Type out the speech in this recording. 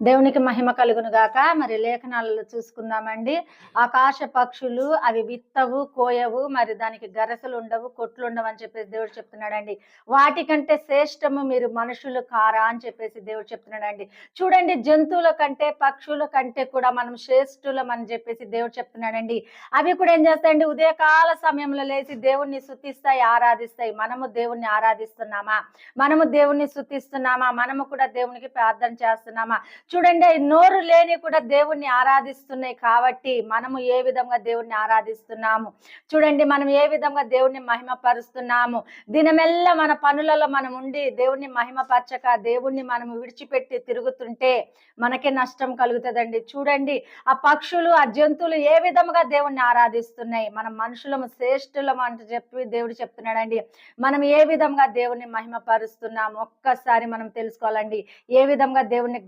దేవునికి మహిమ కలుగును గాక. మరి లేఖనాలలో చూసుకుందామండి. ఆకాశ పక్షులు అవి విత్తవు, కోయవు, మరి దానికి గరసలు ఉండవు, కొట్లు ఉండవు అని చెప్పేసి దేవుడు చెప్తున్నాడండి. వాటికంటే శ్రేష్టము మీరు మనుషులు కారా అని చెప్పేసి దేవుడు చెప్తున్నాడండి. చూడండి, జంతువుల కంటే పక్షుల కంటే కూడా మనం శ్రేష్ఠులం అని చెప్పేసి దేవుడు చెప్తున్నాడండి. అవి కూడా ఏం చేస్తాయండి, ఉదయకాల సమయంలో లేచి దేవుణ్ణి స్తుతిస్తాయి, ఆరాధిస్తాయి. మనము దేవుణ్ణి ఆరాధిస్తున్నామా? మనము దేవుణ్ణి స్తుతిస్తున్నామా? మనము కూడా దేవునికి ప్రార్థన చేస్తున్నామా? చూడండి, నోరు లేని కూడా దేవుణ్ణి ఆరాధిస్తున్నాయి. కాబట్టి మనము ఏ విధంగా దేవుణ్ణి ఆరాధిస్తున్నాము, చూడండి, మనం ఏ విధంగా దేవుణ్ణి మహిమపరుస్తున్నాము. దినమెల్లా మన పనులలో మనం ఉండి దేవుణ్ణి మహిమపరచక దేవుణ్ణి మనం విడిచిపెట్టి తిరుగుతుంటే మనకే నష్టం కలుగుతుందండి. చూడండి, ఆ పక్షులు, ఆ జంతువులు ఏ విధంగా దేవుణ్ణి ఆరాధిస్తున్నాయి. మనం మనుషులము శ్రేష్ఠులం అని చెప్పి దేవుడు చెప్తున్నాడండి. మనం ఏ విధంగా దేవుణ్ణి మహిమపరుస్తున్నాము ఒక్కసారి మనం తెలుసుకోవాలండి. ఏ విధంగా దేవుణ్ణి